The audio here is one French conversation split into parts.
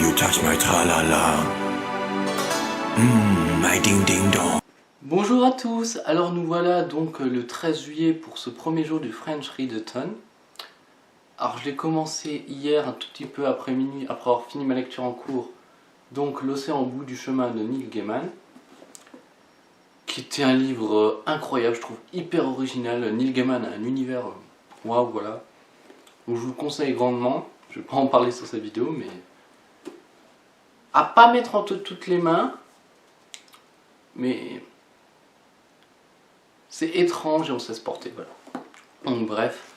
You touch my tra-la-la. My ding-ding-dong. Bonjour à tous, alors nous voilà donc le 13 juillet pour ce premier jour du French Readathon. Alors je l'ai commencé hier un tout petit peu après minuit, après avoir fini ma lecture en cours, donc L'Océan au bout du chemin de Neil Gaiman, qui était un livre incroyable, je trouve hyper original. Neil Gaiman a un univers, waouh, voilà, donc je vous le conseille grandement. Je vais pas en parler sur cette vidéo, mais à pas mettre entre toutes les mains, mais c'est étrange et on sait se porter, voilà. Donc bref.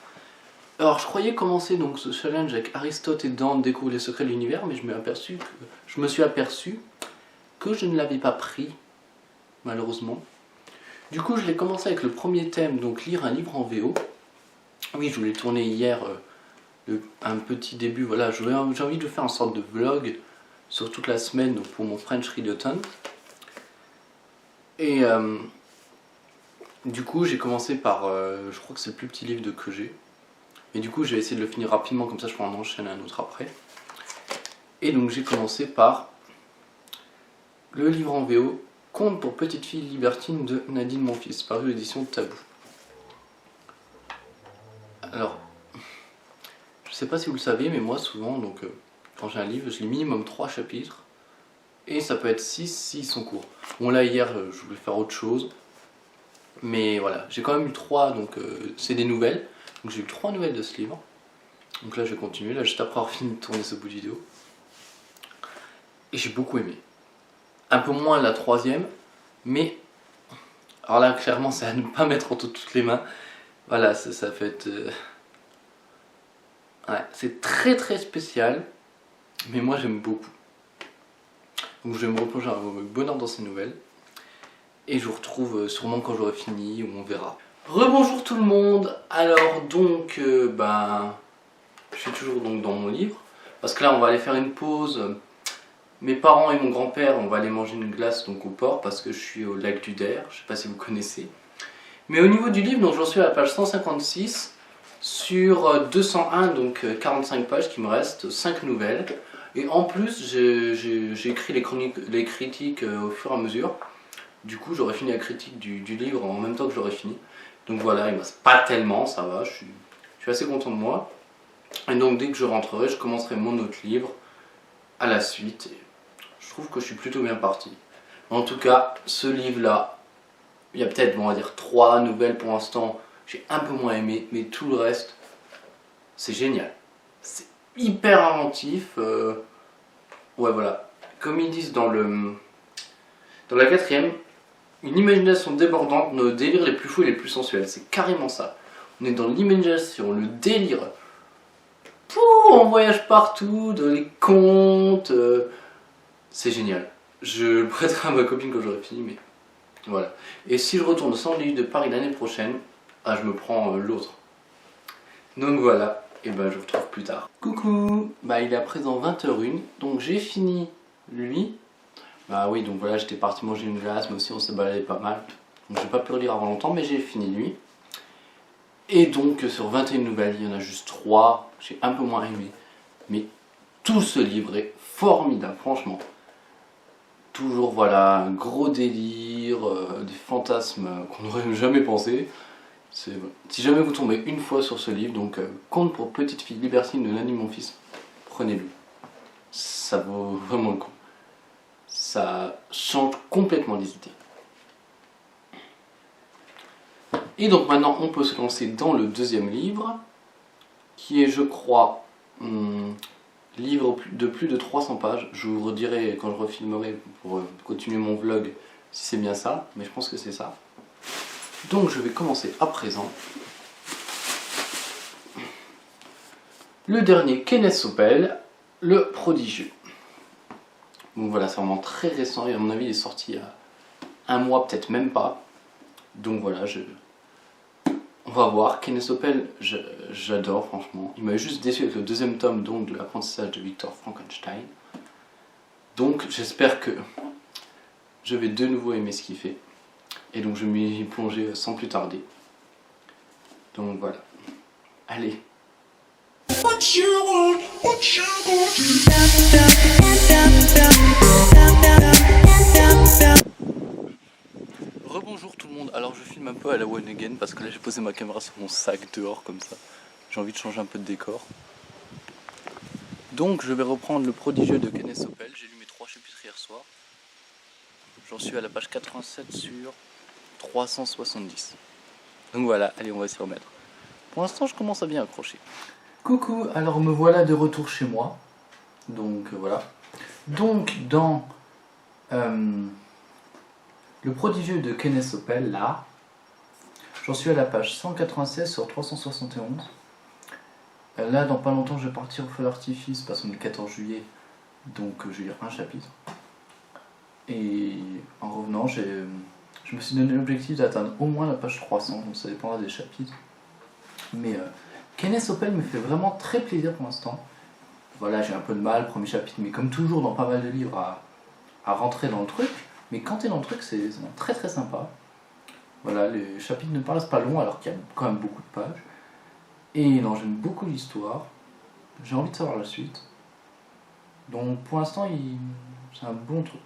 Alors je croyais commencer donc ce challenge avec Aristote et Dante découvrir les secrets de l'univers, mais je me suis aperçu que je ne l'avais pas pris, malheureusement. Du coup je l'ai commencé avec le premier thème, donc lire un livre en VO. Oui, je voulais tourner hier un petit début, voilà, j'ai envie de faire une sorte de vlog sur toute la semaine donc pour mon French Readathon. Et du coup j'ai commencé par, je crois que c'est le plus petit livre que j'ai. Et du coup, j'ai essayé de le finir rapidement, comme ça je peux en enchaîner un autre après. Et donc j'ai commencé par le livre en VO, Conte pour petite fille libertine de Nadine Monfils, paru aux éditions Tabou. Alors, je sais pas si vous le savez, mais moi souvent, donc, quand j'ai un livre, je lis minimum 3 chapitres. Et ça peut être 6 s'ils sont courts. Bon là hier, je voulais faire autre chose. Mais voilà, j'ai quand même eu 3, donc c'est des nouvelles. Donc j'ai eu 3 nouvelles de ce livre. Donc là je vais continuer, là juste après avoir fini de tourner ce bout de vidéo. Et j'ai beaucoup aimé. Un peu moins la 3e, mais alors là clairement c'est à ne pas mettre entre toutes les mains. Voilà, ça fait être... Ouais, c'est très très spécial, mais moi j'aime beaucoup. Donc je vais me replonger avec bonheur dans ces nouvelles. Et je vous retrouve sûrement quand j'aurai fini, ou on verra. Rebonjour tout le monde. Alors donc, je suis toujours donc dans mon livre. Parce que là on va aller faire une pause. Mes parents et mon grand-père, on va aller manger une glace donc au port parce que je suis au lac du Der, je sais pas si vous connaissez. Mais au niveau du livre, donc j'en suis à la page 156 sur 201, donc 45 pages qui me restent, 5 nouvelles. Et en plus, j'ai écrit les critiques au fur et à mesure. Du coup, j'aurai fini la critique du livre en même temps que j'aurai fini. Donc voilà, il me reste pas tellement, ça va, je suis assez content de moi. Et donc dès que je rentrerai, je commencerai mon autre livre à la suite. Et je trouve que je suis plutôt bien parti. En tout cas, ce livre-là, il y a peut-être, on va dire, 3 nouvelles pour l'instant. J'ai un peu moins aimé, mais tout le reste, c'est génial. C'est hyper inventif. Ouais, voilà. Comme ils disent dans la 4e, une imagination débordante, nos délires les plus fous et les plus sensuels. C'est carrément ça. On est dans l'imagination, le délire. On voyage partout, dans les contes. C'est génial. Je le prêterai à ma copine quand j'aurai fini, mais voilà. Et si je retourne au Centre des Livres de Paris l'année prochaine, je me prends l'autre. Donc voilà, et je vous retrouve plus tard. Coucou. Il est à présent 20h01, donc j'ai fini lui. Oui, donc voilà, j'étais parti manger une glace, mais aussi on s'est baladé pas mal. Donc j'ai pas pu relire avant longtemps, mais j'ai fini lui. Et donc sur 21 nouvelles, il y en a juste 3, j'ai un peu moins aimé. Mais tout ce livre est formidable, franchement. Toujours voilà, un gros délire, des fantasmes qu'on n'aurait jamais pensé. Si jamais vous tombez une fois sur ce livre, donc Conte pour petite fille libertine de Nadine Monfils, prenez-le. Ça vaut vraiment le coup. Ça change complètement les idées. Et donc maintenant on peut se lancer dans le 2e livre, qui est je crois, livre de plus de 300 pages. Je vous redirai quand je refilmerai pour continuer mon vlog si c'est bien ça, mais je pense que c'est ça. Donc je vais commencer à présent. Le dernier, Kenneth Soppel, Le Prodigieux. Donc voilà, c'est vraiment très récent et à mon avis il est sorti il y a un mois, peut-être même pas. Donc voilà, on va voir. Kenneth Soppel, j'adore franchement. Il m'a juste déçu avec le 2e tome donc, de l'apprentissage de Victor Frankenstein. Donc j'espère que je vais de nouveau aimer ce qu'il fait. Et donc je vais m'y plonger sans plus tarder. Donc voilà. Allez. Rebonjour tout le monde, alors je filme un peu à la one again parce que là j'ai posé ma caméra sur mon sac dehors comme ça. J'ai envie de changer un peu de décor. Donc je vais reprendre Le Prodigieux de Kenneth Oppel. J'ai lu mes 3 chapitres hier soir. J'en suis à la page 87 sur 370. Donc voilà, allez on va s'y remettre. Pour l'instant je commence à bien accrocher. Coucou, alors me voilà de retour chez moi. Donc voilà. Donc dans Le Prodigieux de Kenneth Oppel, là, j'en suis à la page 196 sur 371. Là, dans pas longtemps, je vais partir au feu d'artifice parce qu'on est le 14 juillet, donc je vais lire un chapitre. Et en revenant, je me suis donné l'objectif d'atteindre au moins la page 300, donc ça dépendra des chapitres. Mais Kenneth Oppel me fait vraiment très plaisir pour l'instant. Voilà, j'ai un peu de mal, premier chapitre, mais comme toujours dans pas mal de livres, à rentrer dans le truc. Mais quand t'es dans le truc, c'est très très sympa. Voilà, les chapitres ne paraissent pas longs alors qu'il y a quand même beaucoup de pages. Et non, j'aime beaucoup l'histoire. J'ai envie de savoir la suite. Donc pour l'instant, c'est un bon truc.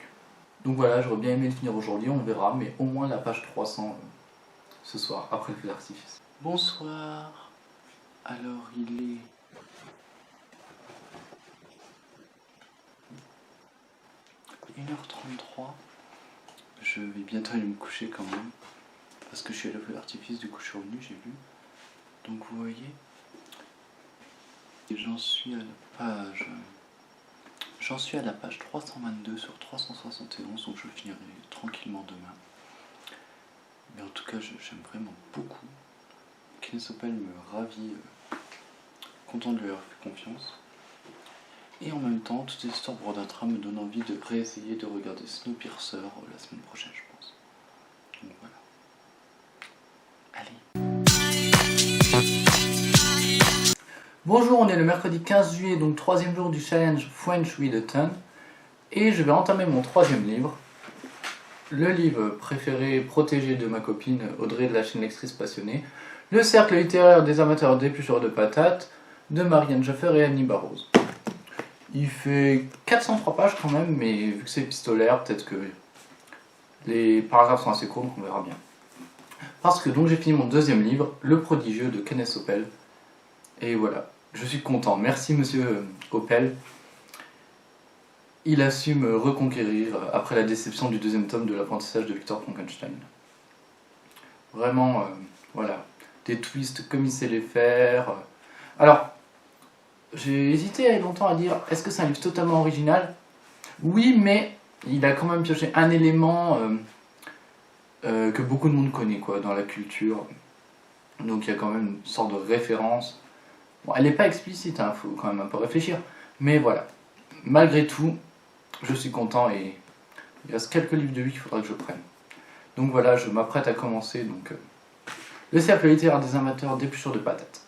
Donc voilà, j'aurais bien aimé le finir aujourd'hui, on verra, mais au moins la page 300 ce soir, après le feu d'artifice. Bonsoir. Alors il est... « 1h33. Je vais bientôt aller me coucher quand même. Parce que je suis à le feu d'artifice, du coup je suis revenu, j'ai vu. Donc vous voyez, j'en suis à la page 322 sur 371, donc je finirai tranquillement demain. Mais en tout cas, j'aime vraiment beaucoup. Kenneth Oppel me ravit, content de lui avoir fait confiance. Et en même temps, toute cette histoire Brodatra me donne envie de réessayer de regarder Snowpiercer la semaine prochaine, je pense. Donc voilà. Allez. Bonjour, on est le mercredi 15 juillet, donc 3e jour du challenge French Read a Ton. Et je vais entamer mon 3e livre. Le livre préféré, protégé de ma copine Audrey de la chaîne Lectrice Passionnée. Le cercle littéraire des amateurs d'éplucheurs de patates de Marianne Jaffer et Annie Barrows. Il fait 403 pages quand même, mais vu que c'est épistolaire, peut-être que les paragraphes sont assez courts, donc on verra bien. Parce que donc j'ai fini mon 2e livre, Le Prodigieux de Kenneth Oppel. Et voilà, je suis content. Merci monsieur Oppel. Il a su me reconquérir après la déception du 2e tome de l'apprentissage de Victor Frankenstein. Vraiment, voilà, des twists comme il sait les faire. Alors, j'ai hésité longtemps à dire, est-ce que c'est un livre totalement original? Oui, mais il a quand même pioché un élément que beaucoup de monde connaît quoi, dans la culture. Donc il y a quand même une sorte de référence. Bon, elle n'est pas explicite, hein, faut quand même un peu réfléchir. Mais voilà, malgré tout, je suis content et il reste quelques livres de lui qu'il faudra que je prenne. Donc voilà, je m'apprête à commencer donc, le cercle littéraire des amateurs d'épluchures de patates.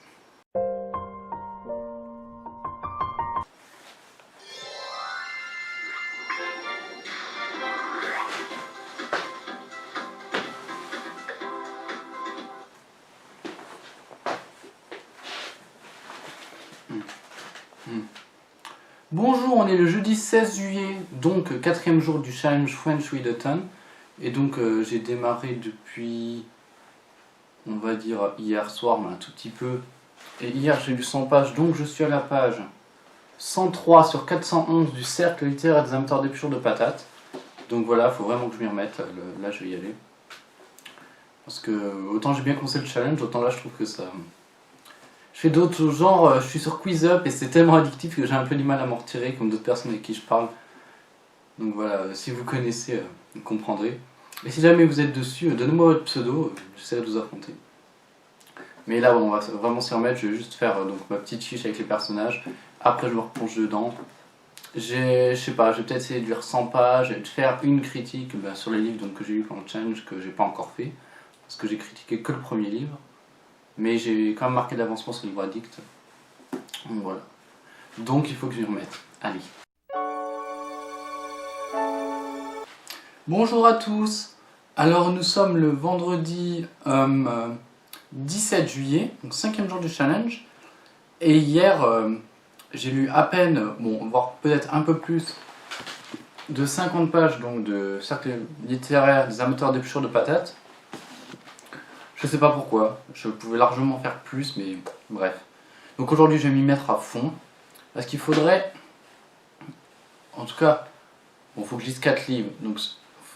Bonjour, on est le jeudi 16 juillet, donc 4e jour du challenge French Read a Ton. Et donc j'ai démarré depuis, on va dire, hier soir, mais un tout petit peu. Et hier j'ai lu 100 pages, donc je suis à la page 103 sur 411 du cercle littéraire des amateurs d'épluchures de patates. Donc voilà, il faut vraiment que je m'y remette, là je vais y aller. Parce que autant j'ai bien commencé le challenge, autant là je trouve que ça... Je fais d'autres genres, je suis sur QuizUp et c'est tellement addictif que j'ai un peu du mal à m'en retirer, comme d'autres personnes avec qui je parle. Donc voilà, si vous connaissez, vous comprendrez. Et si jamais vous êtes dessus, donnez-moi votre pseudo, j'essaierai de vous affronter. Mais là, bon, on va vraiment s'y remettre, je vais juste faire donc, ma petite fiche avec les personnages. Après, je me replonge dedans. Je sais pas, je vais peut-être essayer de lire 100 pages et de faire une critique sur les livres donc, que j'ai lu pendant le challenge que j'ai pas encore fait. Parce que j'ai critiqué que le premier livre. Mais j'ai quand même marqué de l'avancement sur le livre Addict. Donc voilà. Donc il faut que je m'y remette. Allez. Bonjour à tous. Alors nous sommes le vendredi 17 juillet, donc 5e jour du challenge. Et hier, j'ai lu à peine, bon, voire peut-être un peu plus, de 50 pages donc de cercle littéraire des amateurs d'épluchures de patates. Je sais pas pourquoi, je pouvais largement faire plus, mais bref. Donc aujourd'hui, je vais m'y mettre à fond, parce qu'il faudrait, en tout cas, bon, faut que je lise 4 livres. Donc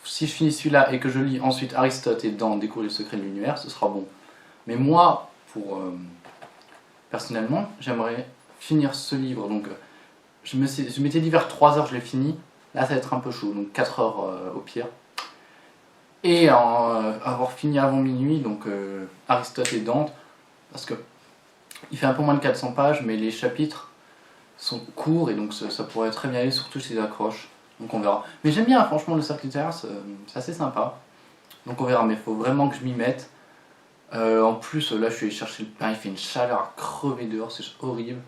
si je finis celui-là et que je lis ensuite Aristote et Dante, Découvrir les secrets de l'univers, ce sera bon. Mais moi, personnellement, j'aimerais finir ce livre. Donc je m'étais dit vers 3 heures, je l'ai fini. Là, ça va être un peu chaud, donc 4 heures au pire. Et avoir fini avant minuit, donc Aristote et Dante, parce que il fait un peu moins de 400 pages, mais les chapitres sont courts et donc ça pourrait très bien aller, surtout si accroches. Donc on verra. Mais j'aime bien, franchement, le cercle littéraire, c'est assez sympa. Donc on verra, mais il faut vraiment que je m'y mette. En plus, là, je suis allé chercher le pain, il fait une chaleur à crever dehors, c'est horrible.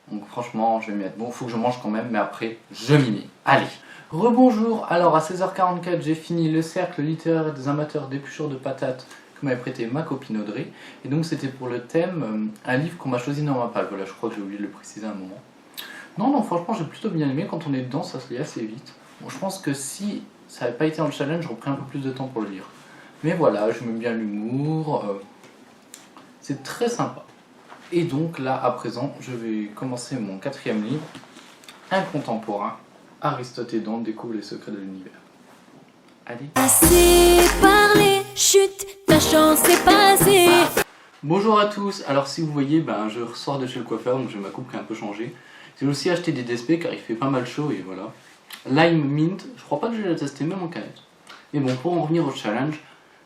Donc franchement, je vais m'y mettre. Bon, il faut que je mange quand même, mais après, je m'y mets. Allez. Rebonjour, alors à 16h44, j'ai fini le cercle littéraire des amateurs d'épluchures de patates que m'avait prêté ma copine Audrey. Et donc c'était pour le thème, un livre qu'on m'a choisi dans ma page. Voilà, je crois que j'ai oublié de le préciser à un moment. Non, franchement, j'ai plutôt bien aimé. Quand on est dedans, ça se lit assez vite. Bon, je pense que si ça n'avait pas été dans le challenge, j'aurais pris un peu plus de temps pour le lire. Mais voilà, j'aime bien l'humour. C'est très sympa. Et donc là, à présent, je vais commencer mon 4e livre, un contemporain. Aristote et Dante découvrent les secrets de l'univers. Allez. Assez parlé, chut, ta chance est passée. Bonjour à tous. Alors si vous voyez, je ressors de chez le coiffeur, donc j'ai ma coupe qui a un peu changé. J'ai aussi acheté des DSP car il fait pas mal chaud et voilà. Lime Mint, je crois pas que je l'ai testé même en canette. Mais bon, pour en revenir au challenge,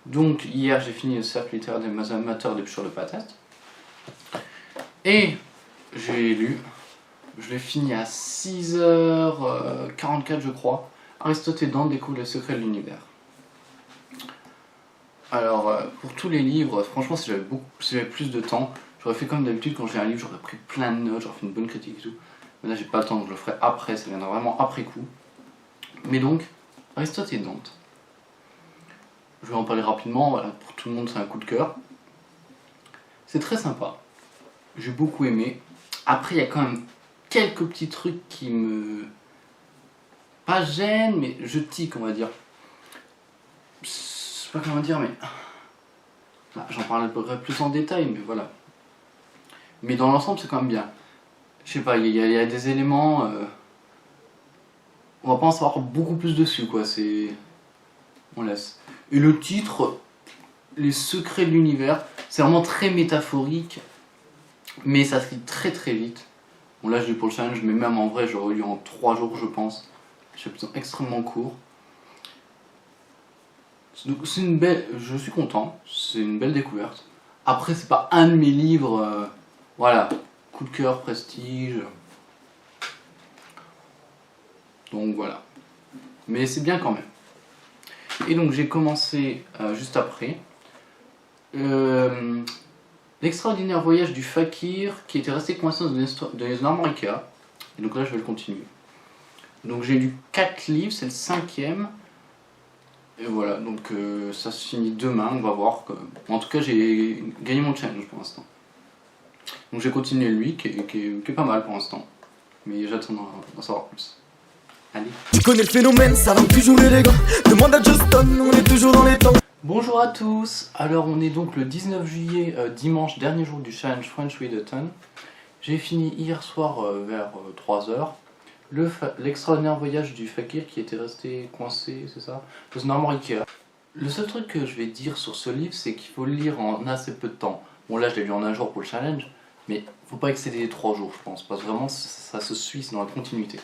donc hier j'ai fini le cercle littéraire des amateurs d'épluchures de patates. Et j'ai lu, je l'ai fini à 6h44 je crois, Aristote et Dante découvrent les secrets de l'univers. Alors pour tous les livres, franchement si j'avais plus de temps, j'aurais fait comme d'habitude quand j'ai un livre, j'aurais pris plein de notes, j'aurais fait une bonne critique et tout. Mais là j'ai pas le temps donc je le ferai après, ça viendra vraiment après coup. Mais donc, Aristote et Dante. Je vais en parler rapidement, voilà, pour tout le monde c'est un coup de cœur. C'est très sympa, j'ai beaucoup aimé. Après il y a quand même quelques petits trucs qui me... pas gênent, mais je tique on va dire. Je sais pas comment dire, mais... j'en parlerai plus en détail, mais voilà. Mais dans l'ensemble c'est quand même bien. Je sais pas, il y a des éléments... on va pas en savoir beaucoup plus dessus quoi, c'est... on laisse. Et le titre, Les secrets de l'univers, c'est vraiment très métaphorique, mais ça se lit très très vite. Bon là je l'ai pour le challenge, mais même en vrai j'aurais lu en 3 jours je pense. C'est extrêmement court. Donc c'est une belle... je suis content, c'est une belle découverte. Après c'est pas un de mes livres, voilà, coup de cœur, prestige. Donc voilà. Mais c'est bien quand même. Et donc j'ai commencé juste après l'extraordinaire voyage du fakir qui était resté coincé dans les armoires Ikea. Et donc là je vais le continuer. Donc j'ai lu 4 livres, c'est le 5e. Et voilà, donc ça se finit demain, on va voir. En tout cas j'ai gagné mon challenge pour l'instant. Donc j'ai continué lui qui est pas mal pour l'instant. Mais j'attends d'en savoir plus. Allez. Tu connais le phénomène, ça va toujours élégant. Demande à Justin, on est toujours dans les temps. Bonjour à tous, alors on est donc le 19 juillet, dimanche, dernier jour du challenge French Readathon. J'ai fini hier soir vers 3h l'extraordinaire voyage du fakir qui était resté coincé, c'est ça, dans une armoire Ikea. Le seul truc que je vais dire sur ce livre, c'est qu'il faut le lire en assez peu de temps. Bon là je l'ai lu en un jour pour le challenge, mais faut pas excéder les 3 jours je pense, parce que vraiment ça se suit, c'est dans la continuité.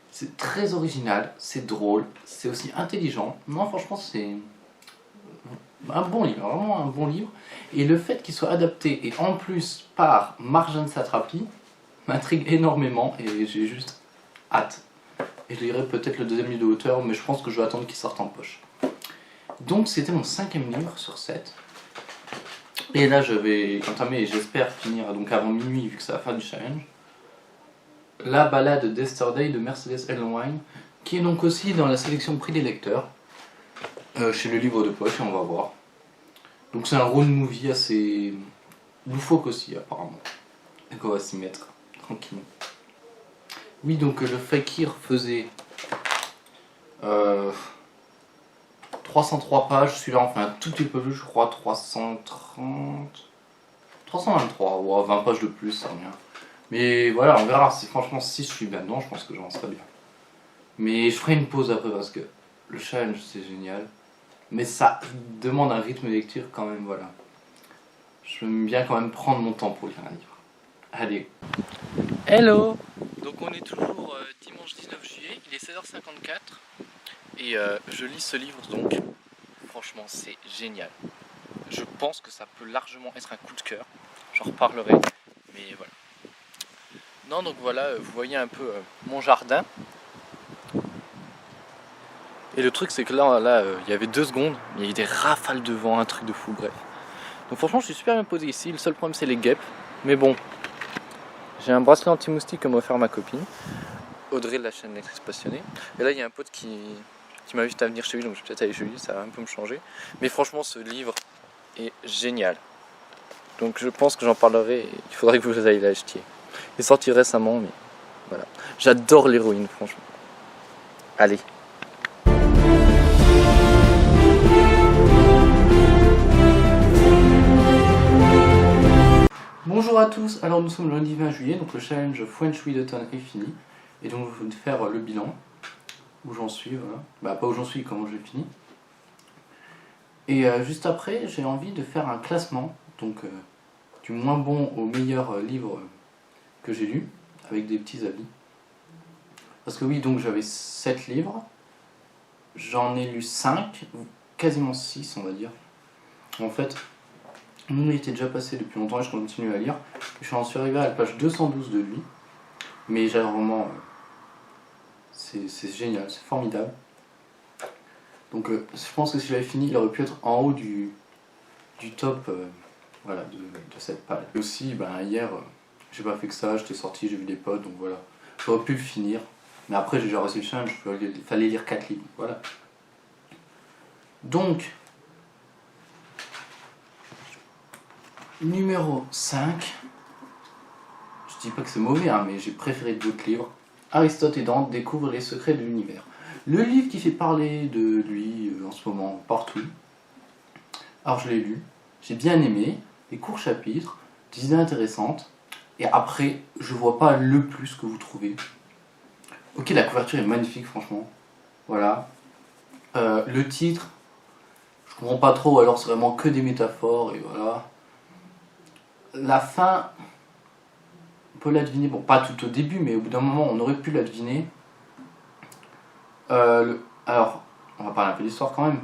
C'est très original, c'est drôle, c'est aussi intelligent. Non, franchement, c'est un bon livre, vraiment un bon livre. Et le fait qu'il soit adapté, et en plus par Marjane Satrapi, m'intrigue énormément et j'ai juste hâte. Et je lirai peut-être le 2e livre de hauteur, mais je pense que je vais attendre qu'il sorte en poche. Donc c'était mon 5e livre sur 7. Et là je vais entamer, et j'espère finir donc avant minuit, vu que ça va faire du challenge, La balade d'Esterday de Mercedes Ellenwine, qui est donc aussi dans la sélection prix des lecteurs, chez le livre de poche, et on va voir. Donc c'est un road movie assez loufoque aussi apparemment. Donc on va s'y mettre tranquillement. Oui, donc le fakir faisait 303 pages, celui-là on fait un tout petit peu plus, je crois 330, 323, ouais, 20 pages de plus, ça revient. Mais voilà, on verra, si franchement si je suis bien dedans, je pense que j'en serai bien. Mais je ferai une pause après parce que le challenge c'est génial, mais ça demande un rythme de lecture quand même, voilà. Je veux bien quand même prendre mon temps pour lire un livre. Allez. Hello. Donc on est toujours dimanche 19 juillet, il est 16h54 et je lis ce livre donc. Franchement c'est génial. Je pense que ça peut largement être un coup de cœur. J'en reparlerai, mais voilà. Non donc voilà, vous voyez un peu mon jardin. Et le truc c'est que là, il y avait 2 secondes, il y a eu des rafales de vent, un truc de fou, bref. Donc franchement je suis super bien posé ici, le seul problème c'est les guêpes. Mais bon, j'ai un bracelet anti-moustique que m'a offert ma copine, Audrey de la chaîne Lectrice Passionnée. Et là il y a un pote qui m'invite à venir chez lui, donc je vais peut-être aller chez lui, ça va un peu me changer. Mais franchement ce livre est génial. Donc je pense que j'en parlerai et il faudrait que vous ayez l'acheter. Il est sorti récemment, mais voilà. J'adore l'héroïne franchement. Allez. Bonjour à tous, alors nous sommes le lundi 20 juillet, donc le challenge French Readathon est fini. Et donc je vais faire le bilan, où j'en suis, voilà. Bah pas où j'en suis, comment j'ai fini. Et juste après, j'ai envie de faire un classement, donc du moins bon au meilleur livre que j'ai lu, avec des petits avis. Parce que oui, donc j'avais 7 livres, j'en ai lu 5, quasiment 6 on va dire. En fait, nous il était déjà passé depuis longtemps et je continue à lire. Je suis arrivé à la page 212 de lui, mais j'ai vraiment... c'est génial, c'est formidable. Donc je pense que si j'avais fini, il aurait pu être en haut du top voilà, de cette page. Et aussi, ben, hier, j'ai pas fait que ça, j'étais sorti, j'ai vu des potes, donc voilà. J'aurais pu le finir, mais après j'ai déjà reçu le challenge, il fallait lire 4 livres, voilà. Donc, numéro 5, je dis pas que c'est mauvais, hein, mais j'ai préféré d'autres livres. Aristote et Dante découvrent les secrets de l'univers. Le livre qui fait parler de lui en ce moment partout. Alors je l'ai lu, j'ai bien aimé, des courts chapitres, des idées intéressantes, et après je vois pas le plus que vous trouvez. Ok, la couverture est magnifique franchement, voilà. Le titre, je comprends pas trop, alors c'est vraiment que des métaphores, et voilà. La fin, on peut la deviner, bon pas tout au début, mais au bout d'un moment on aurait pu la deviner. Alors, on va parler un peu d'histoire quand même.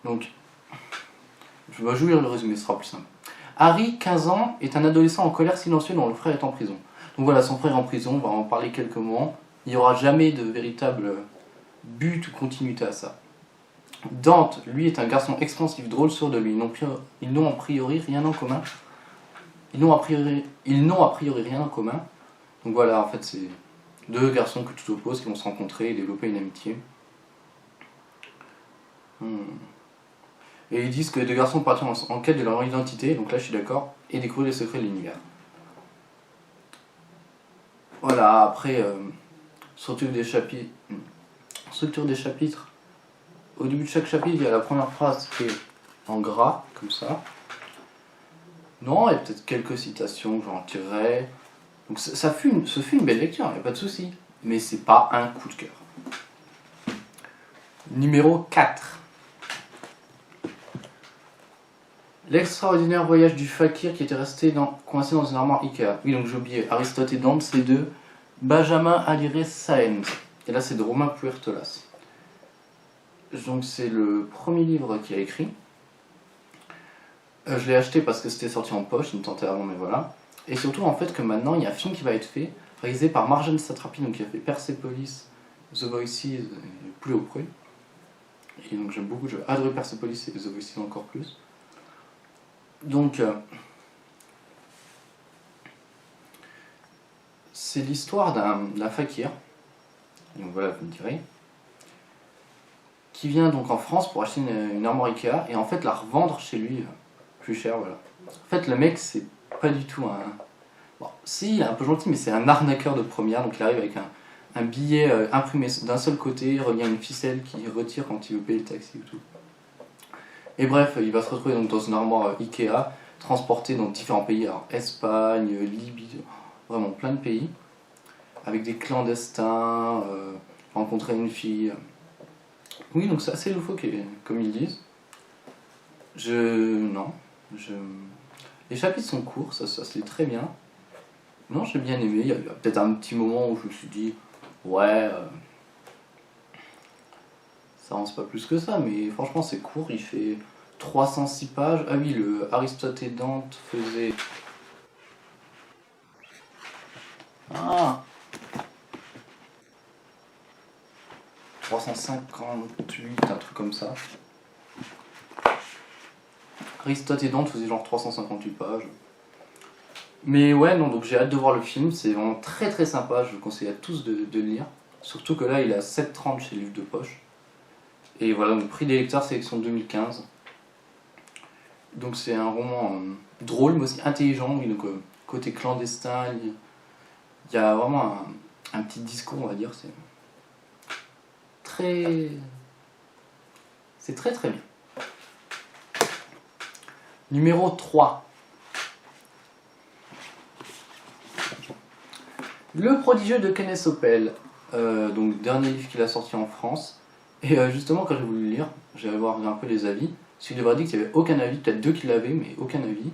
Donc, je vais jouer le résumé, ce sera plus simple. Harry, 15 ans, est un adolescent en colère silencieux dont le frère est en prison. Donc voilà, son frère est en prison, on va en parler quelques moments. Il n'y aura jamais de véritable but ou continuité à ça. Dante, lui, est un garçon expansif, drôle, sûr de lui. Ils n'ont a priori rien en commun. Ils n'ont a priori rien en commun. Donc voilà, en fait, c'est 2 garçons que tout oppose qui vont se rencontrer et développer une amitié. Et ils disent que les 2 garçons partent en quête de leur identité, donc là je suis d'accord, et découvrir les secrets de l'univers. Voilà, après, structure des chapitres. Au début de chaque chapitre, il y a la première phrase qui est en gras, comme ça. Non, il y a peut-être quelques citations que j'en tirerai. Donc ce fut une belle lecture, il n'y a pas de souci. Mais c'est pas un coup de cœur. Numéro 4. L'extraordinaire voyage du fakir qui était resté coincé dans une armoire Ikea. Oui, donc j'ai oublié, Aristote et Dante, c'est de Benjamin Alire Sáenz. Et là, c'est de Romain Puertolas. Donc c'est le premier livre qu'il a écrit. Je l'ai acheté parce que c'était sorti en poche, il me tentait avant, mais voilà. Et surtout, en fait, que maintenant, il y a un film qui va être fait, réalisé par Marjane Satrapi, donc qui a fait Persepolis, The Voices et Plus au Pré. Et donc j'aime beaucoup, j'ai adoré Persepolis et The Voices encore plus. Donc, c'est l'histoire d'un fakir, donc voilà, vous me direz, qui vient donc en France pour acheter une armoire Ikea et en fait la revendre chez lui plus cher, voilà. En fait, le mec, c'est pas du tout Bon, si, il est un peu gentil, mais c'est un arnaqueur de première, donc il arrive avec un billet imprimé d'un seul côté, relié à une ficelle qui retire quand il veut payer le taxi ou tout. Et bref, il va se retrouver donc dans une armoire Ikea, transporté dans différents pays, alors Espagne, Libye, vraiment plein de pays, avec des clandestins, rencontrer une fille. Oui, donc c'est assez loufoque, comme ils disent. Les chapitres sont courts, ça se lit très bien. Non, j'ai bien aimé. Il y a peut-être un petit moment où je me suis dit, ouais, ça avance pas plus que ça, mais franchement c'est court, il fait 306 pages. Ah oui, le Aristote et Dante faisait... Ah 358, un truc comme ça. Aristote et Dante faisait genre 358 pages. Mais ouais, non, donc j'ai hâte de voir le film, c'est vraiment très très sympa, je vous conseille à tous de le lire. Surtout que là, il est à 7,30 chez Livre de Poche. Et voilà, donc prix des lecteurs, sélection 2015. Donc c'est un roman drôle, mais aussi intelligent, oui, donc côté clandestin, il y a vraiment un petit discours, on va dire, c'est très très bien. Numéro 3. Le prodigieux de Kenneth Oppel, donc dernier livre qu'il a sorti en France. Et justement, quand j'ai voulu le lire, j'allais voir un peu les avis. Celui de verdict, il n'y avait aucun avis, peut-être 2 qui l'avaient, mais aucun avis.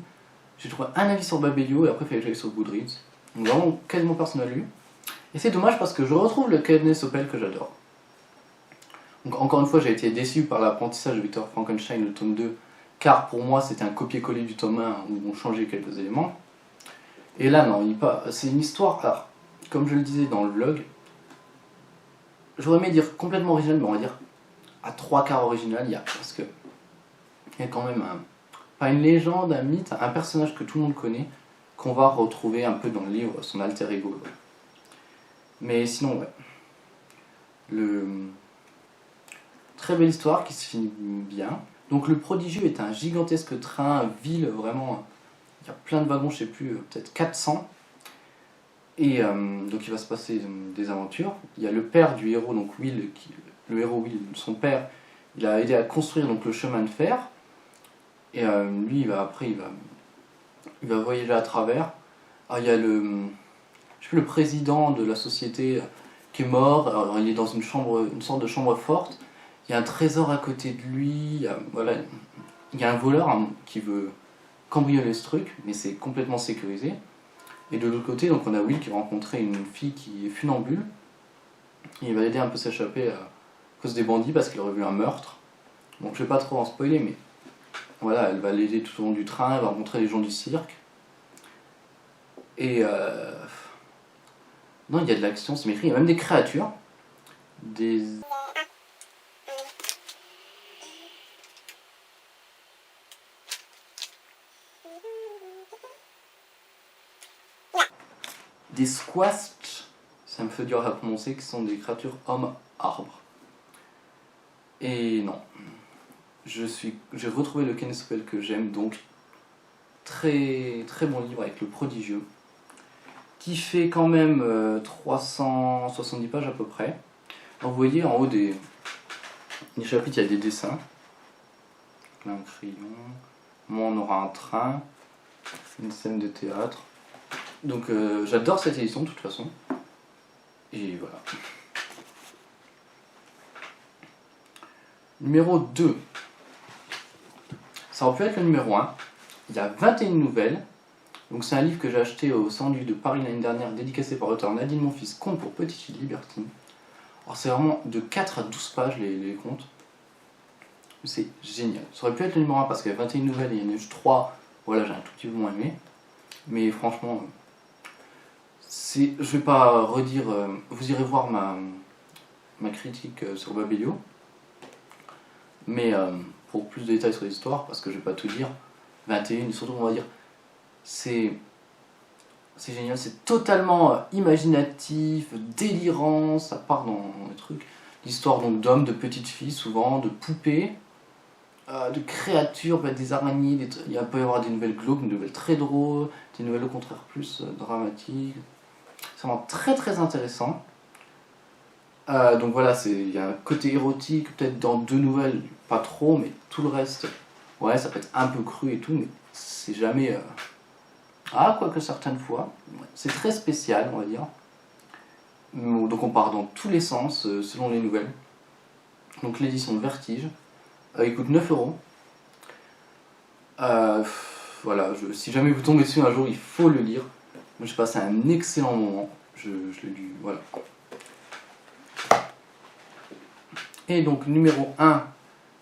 J'ai trouvé un avis sur Babelio et après il fallait que j'aille sur Goodreads. Donc vraiment, quasiment personne n'a lu. Et c'est dommage parce que je retrouve le Kenneth Oppel que j'adore. Donc encore une fois, j'ai été déçu par l'apprentissage de Victor Frankenstein, le tome 2, car pour moi c'était un copier-coller du tome 1 où on changeait quelques éléments. Et là, non, c'est une histoire, alors, comme je le disais dans le vlog, j'aurais aimé dire complètement original, mais on va dire à 3/4 original, parce que il y a quand même pas une légende, un mythe, un personnage que tout le monde connaît, qu'on va retrouver un peu dans le livre, son alter ego. Mais sinon, ouais. Très belle histoire qui se finit bien. Donc le prodigieux est un gigantesque train, ville, vraiment, il y a plein de wagons, je sais plus, peut-être 400. Et donc il va se passer des aventures. Il y a le père du héros, donc Will, le héros Will, son père, il a aidé à construire donc le chemin de fer. Et lui, il va voyager à travers. Ah, il y a le président de la société qui est mort. Alors, il est dans une sorte de chambre forte. Il y a un trésor à côté de lui. Il y a un voleur qui veut cambrioler ce truc, mais c'est complètement sécurisé. Et de l'autre côté, donc on a Will qui va rencontrer une fille qui est funambule. Et il va l'aider un peu à s'échapper à cause des bandits parce qu'il aurait vu un meurtre. Donc je vais pas trop en spoiler, mais voilà, elle va l'aider tout au long du train, elle va rencontrer les gens du cirque. Et non, il y a de l'action, c'est maîtrisé, il y a même des créatures. Des squasts, ça me fait dur à prononcer, qui sont des créatures hommes-arbres. Et non, j'ai retrouvé le Kenneth Oppel que j'aime, donc très très bon livre avec le prodigieux, qui fait quand même 370 pages à peu près. Alors vous voyez en haut des chapitres, il y a des dessins. Là, un crayon, moi on aura un train, une scène de théâtre. Donc j'adore cette édition de toute façon. Et voilà. Numéro 2. Ça aurait pu être le numéro 1. Il y a 21 nouvelles. Donc c'est un livre que j'ai acheté au Sandwich de Paris l'année dernière, dédicacé par l'auteur Nadine Monfils, conte pour petites filles libertines. Alors c'est vraiment de 4 à 12 pages les contes. C'est génial. Ça aurait pu être le numéro 1 parce qu'il y a 21 nouvelles et il y en a juste 3. Voilà, j'ai un tout petit peu moins aimé. Mais franchement... je vais pas redire, vous irez voir ma critique sur Babelio, mais pour plus de détails sur l'histoire, parce que je vais pas tout dire, 21, surtout on va dire, c'est génial, c'est totalement imaginatif, délirant, ça part dans des trucs, l'histoire donc d'hommes, de petites filles souvent, de poupées, de créatures, des araignées, il peut y avoir des nouvelles glauques, des nouvelles très drôles, des nouvelles au contraire plus dramatiques. C'est vraiment très très intéressant. Donc voilà, il y a un côté érotique, peut-être dans 2 nouvelles, pas trop, mais tout le reste, ouais, ça peut être un peu cru et tout, mais c'est jamais... Ah, quoique certaines fois, ouais, c'est très spécial, on va dire. Donc on part dans tous les sens, selon les nouvelles. Donc l'édition Vertige, il coûte 9 €. Voilà, si jamais vous tombez dessus un jour, il faut le lire. Moi j'ai passé un excellent moment, je l'ai lu, voilà. Et donc numéro 1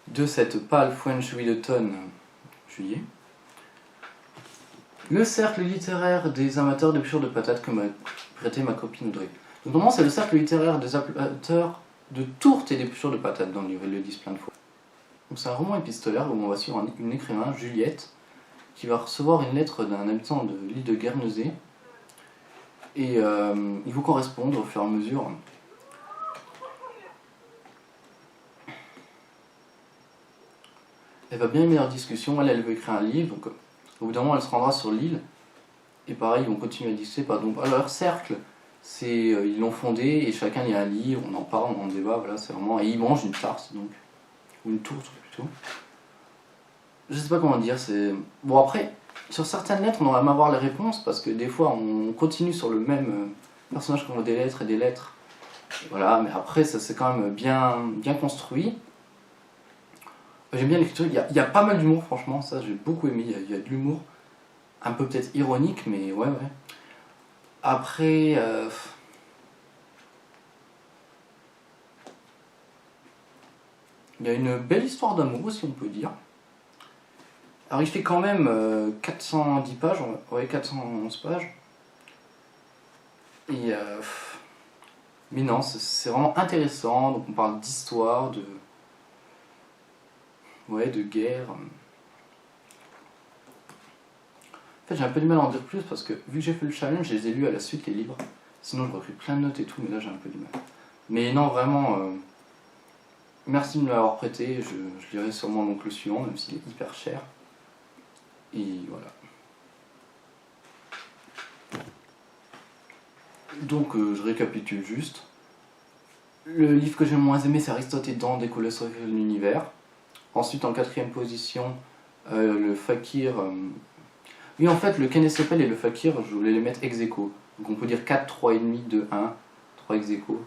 de cette pâle French Read d'automne, juillet. Le cercle littéraire des amateurs d'épluchures de patates que m'a prêté ma copine Audrey. Donc normalement c'est le cercle littéraire des amateurs de tourtes et d'épluchures de patates dans le livre, ils le disent plein de fois. Donc c'est un roman épistolaire où on va suivre une écrivain, Juliette, qui va recevoir une lettre d'un habitant de l'île de Guernesey. Et il faut correspondre au fur et à mesure. Elle va bien aimer leur discussion, elle veut écrire un livre, donc au bout d'un moment elle se rendra sur l'île, et pareil, ils vont continuer à discuter, donc alors, leur cercle, ils l'ont fondé, et chacun il y a un livre, on en parle, on en débat, voilà, c'est vraiment, et ils mangent une tarte, donc, ou une tourte plutôt. Je sais pas comment dire, c'est... Bon après, sur certaines lettres on va même avoir les réponses, parce que des fois on continue sur le même personnage qu'on voit des lettres et des lettres, voilà, mais après ça c'est quand même bien construit. J'aime bien l'écriture, il y a pas mal d'humour franchement, ça j'ai beaucoup aimé, il y a de l'humour, un peu peut-être ironique, mais ouais. Après, il y a une belle histoire d'amour aussi on peut dire. Alors il fait quand même 410 pages, ouais 411 pages. Et mais non, c'est vraiment intéressant, donc on parle d'histoire, de guerre. En fait, j'ai un peu du mal à en dire plus parce que vu que j'ai fait le challenge, je les ai lus à la suite les livres. Sinon, j'aurais pris plein de notes et tout, mais là j'ai un peu du mal. Mais non, vraiment, merci de me l'avoir prêté. Je lirai sûrement donc le suivant, même s'il est hyper cher. Et voilà. Donc, je récapitule juste. Le livre que j'ai le moins aimé, c'est Aristote et Dante, des colosses de l'univers. Ensuite, en 4e position, le Fakir. Oui, en fait, le Kennesopel et le Fakir, je voulais les mettre ex aequo. Donc on peut dire 4, 3,5, 2, 1, 3 ex aequo.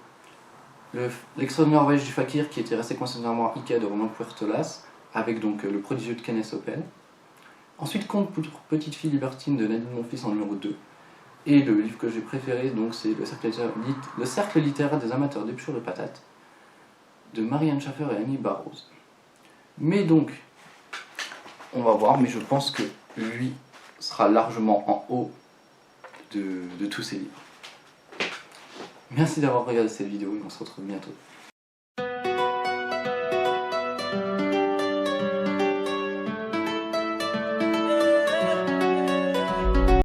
L'extraordinaire voyage du Fakir, qui était resté considérablement Ika de Romain Puertolas, avec donc le prodigieux de Kennesopel. Ensuite, Conte pour petite fille libertine de Nadine Monfils en numéro 2. Et le livre que j'ai préféré, donc, c'est le cercle littéraire des amateurs d'épluchures de patates, de Marianne Schaffer et Annie Barrows. Mais donc, on va voir, mais je pense que lui sera largement en haut de tous ces livres. Merci d'avoir regardé cette vidéo et on se retrouve bientôt.